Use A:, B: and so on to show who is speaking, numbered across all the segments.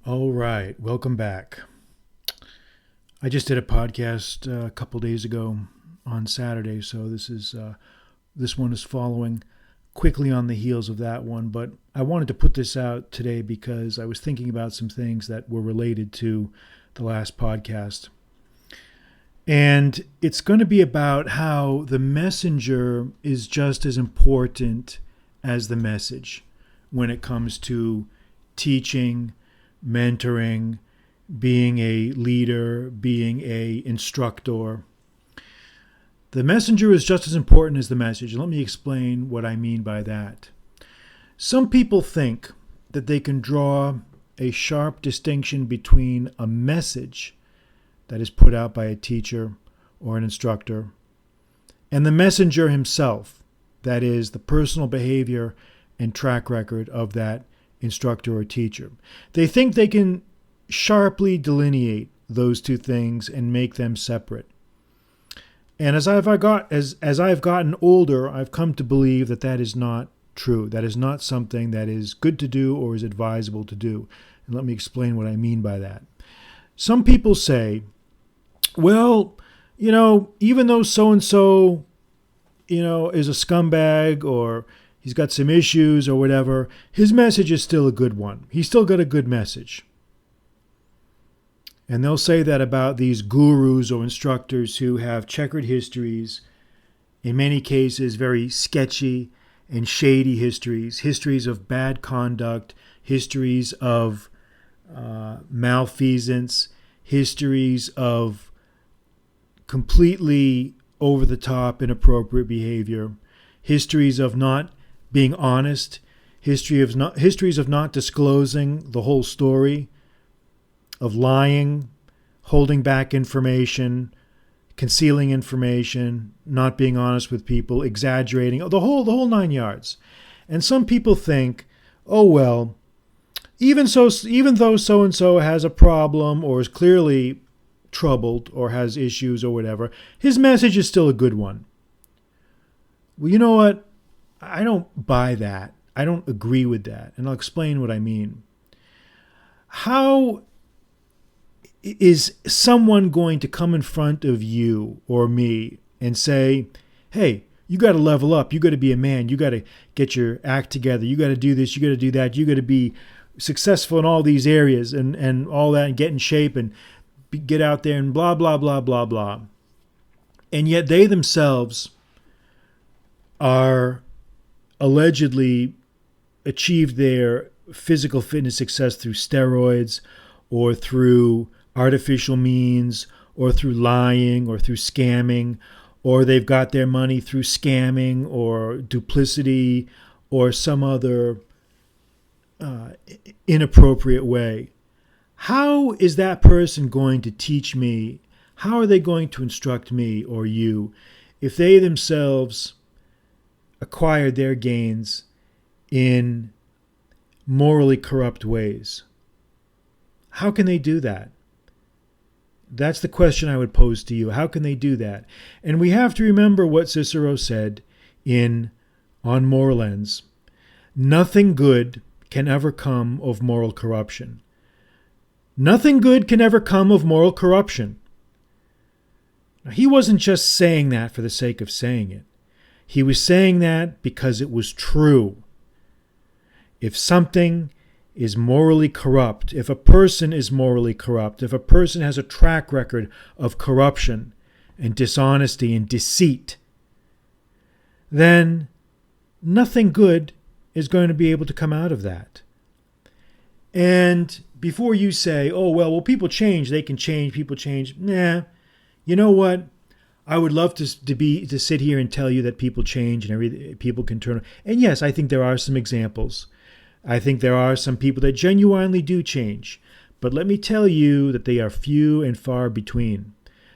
A: All right, welcome back. I just did a podcast a couple days ago on Saturday, so this one is following quickly on the heels of that one. But I wanted to put this out today because I was thinking about some things that were related to the last podcast, and it's going to be about how the messenger is just as important as the message when it comes to teaching, mentoring, being a leader, being a instructor. The messenger is just as important as the message. And let me explain what I mean by that. Some people think that they can draw a sharp distinction between a message that is put out by a teacher or an instructor and the messenger himself, that is, the personal behavior and track record of that instructor or teacher. They think they can sharply delineate those two things and make them separate. And as I've gotten older, I've come to believe that that is not true. That is not something that is good to do or is advisable to do. And let me explain what I mean by that. Some people say, well, even though so-and-so, is a scumbag or he's got some issues or whatever, his message is still a good one. He's still got a good message. And they'll say that about these gurus or instructors who have checkered histories, in many cases very sketchy and shady histories of bad conduct, histories of malfeasance, histories of completely over-the-top, inappropriate behavior, histories of not being honest, histories of not disclosing the whole story, of lying, holding back information, concealing information, not being honest with people, exaggerating, the whole nine yards. And some people think, oh well, even though so-and-so has a problem or is clearly troubled or has issues or whatever, his message is still a good one. Well, you know what? I don't buy that. I don't agree with that. And I'll explain what I mean. How is someone going to come in front of you or me and say, hey, you got to level up. You got to be a man. You got to get your act together. You got to do this. You got to do that. You got to be successful in all these areas and all that and get in shape and get out there and blah, blah, blah, blah, blah. And yet they themselves are allegedly achieved their physical fitness success through steroids or through artificial means or through lying or through scamming, or they've got their money through scamming or duplicity or some other inappropriate way. How is that person going to teach me? How are they going to instruct me or you if they themselves acquired their gains in morally corrupt ways? How can they do that? That's the question I would pose to you. How can they do that? And we have to remember what Cicero said on Moral Ends. Nothing good can ever come of moral corruption. Nothing good can ever come of moral corruption. Now, he wasn't just saying that for the sake of saying it. He was saying that because it was true. If something is morally corrupt, if a person is morally corrupt, if a person has a track record of corruption and dishonesty and deceit, then nothing good is going to be able to come out of that. And before you say, oh, well, people change, they can change, people change. Nah, you know what? I would love to sit here and tell you that people change and people can turn. And yes, I think there are some examples. I think there are some people that genuinely do change. But let me tell you that they are few and far between.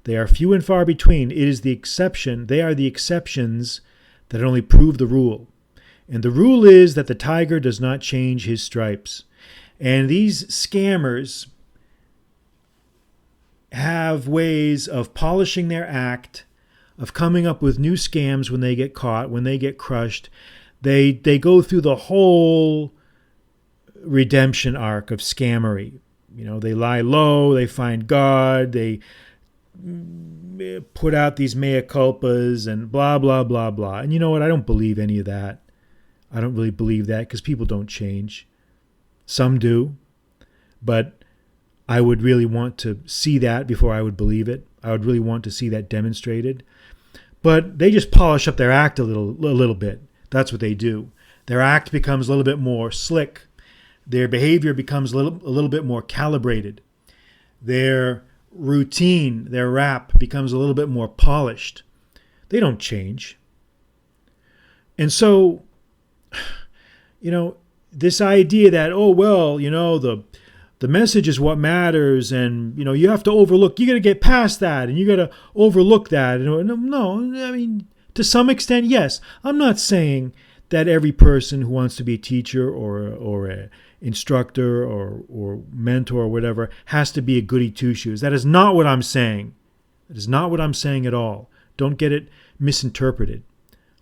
A: They are few and far between. It is the exception. They are the exceptions that only prove the rule. And the rule is that the tiger does not change his stripes. And these scammers have ways of polishing their act, of coming up with new scams when they get caught, when they get crushed. They go through the whole redemption arc of scammery. They lie low, they find God, they put out these mea culpas and blah, blah, blah, blah. And you know what? I don't believe any of that. I don't really believe that because people don't change. Some do, but I would really want to see that before I would believe it. I would really want to see that demonstrated. But they just polish up their act a little bit. That's what they do. Their act becomes a little bit more slick. Their behavior becomes a little bit more calibrated. Their routine, their rap becomes a little bit more polished. They don't change. And so, this idea that, the message is what matters, and you have to overlook. You got to get past that, and you got to overlook that. No, to some extent, yes. I'm not saying that every person who wants to be a teacher or a instructor or mentor or whatever has to be a goody two-shoes. That is not what I'm saying. That is not what I'm saying at all. Don't get it misinterpreted.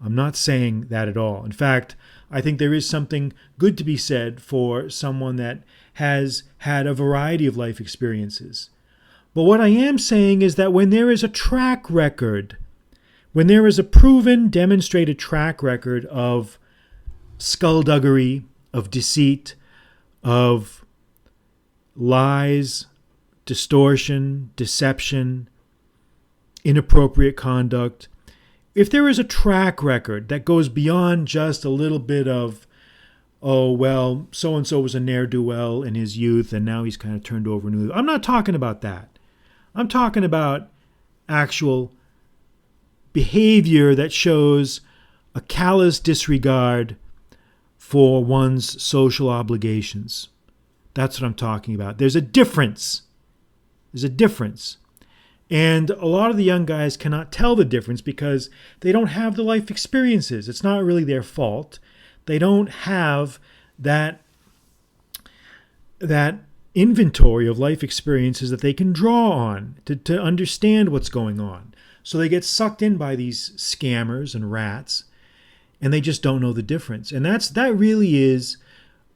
A: I'm not saying that at all. In fact, I think there is something good to be said for someone that has had a variety of life experiences. But what I am saying is that when there is a track record, when there is a proven, demonstrated track record of skullduggery, of deceit, of lies, distortion, deception, inappropriate conduct, if there is a track record that goes beyond just a little bit of, so-and-so was a ne'er-do-well in his youth and now he's kind of turned over new. I'm not talking about that. I'm talking about actual behavior that shows a callous disregard for one's social obligations. That's what I'm talking about. There's a difference. There's a difference. And a lot of the young guys cannot tell the difference because they don't have the life experiences. It's not really their fault. They don't have that inventory of life experiences that they can draw on to understand what's going on. So they get sucked in by these scammers and rats, and they just don't know the difference. And that really is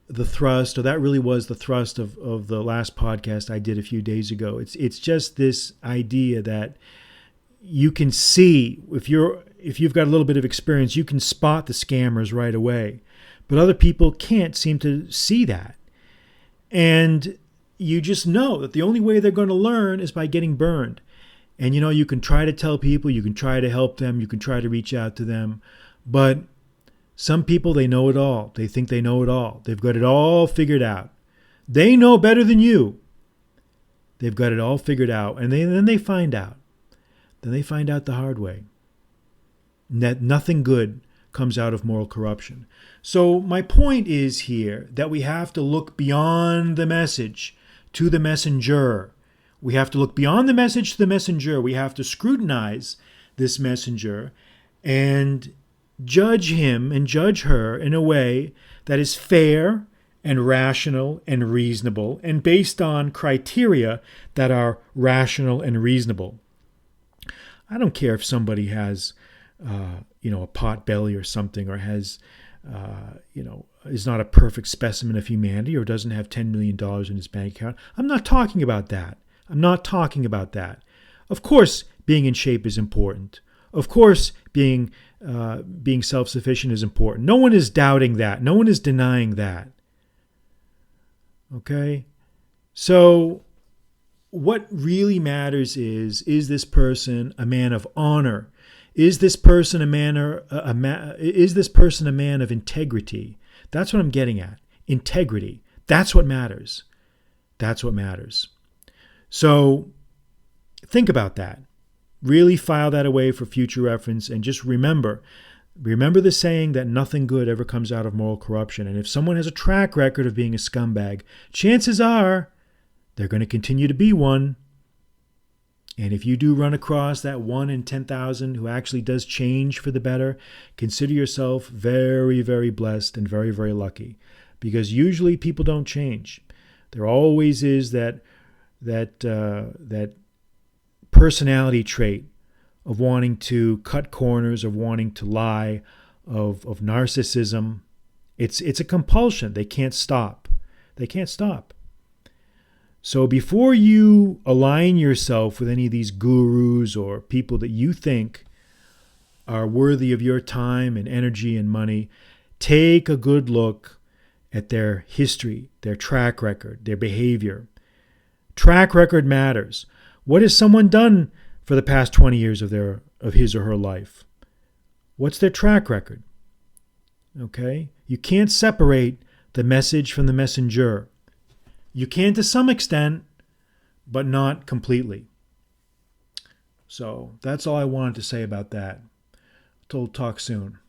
A: the thrust, or that really was the thrust of the last podcast I did a few days ago. It's just this idea that you can see, if you've got a little bit of experience, you can spot the scammers right away. But other people can't seem to see that. And you just know that the only way they're going to learn is by getting burned. And you can try to tell people, you can try to help them, you can try to reach out to them, but some people, they know it all. They think they know it all. They've got it all figured out. They know better than you. They've got it all figured out. And then they find out. Then they find out the hard way. That nothing good comes out of moral corruption. So my point is here that we have to look beyond the message to the messenger. We have to look beyond the message to the messenger. We have to scrutinize this messenger and judge him and judge her in a way that is fair and rational and reasonable and based on criteria that are rational and reasonable. I don't care if somebody has, a pot belly or something, or has, is not a perfect specimen of humanity, or doesn't have $10 million in his bank account. I'm not talking about that. I'm not talking about that. Of course, being in shape is important. Of course, being self-sufficient is important. No one is doubting that. No one is denying that. Okay? So what really matters is this person a man of honor? Is this person a man of integrity? That's what I'm getting at. Integrity. That's what matters. That's what matters. So think about that. Really file that away for future reference, and just remember the saying that nothing good ever comes out of moral corruption. And if someone has a track record of being a scumbag, chances are they're going to continue to be one. And if you do run across that 1 in 10,000 who actually does change for the better, consider yourself very, very blessed and very, very lucky. Because usually people don't change. There always is that personality trait of wanting to cut corners, of wanting to lie, of narcissism. It's a compulsion. They can't stop. They can't stop. So before you align yourself with any of these gurus or people that you think are worthy of your time and energy and money, take a good look at their history, their track record, their behavior. Track record matters. What has someone done for the past 20 years of his or her life? What's their track record? Okay? You can't separate the message from the messenger. You can to some extent, but not completely. So that's all I wanted to say about that. Talk soon.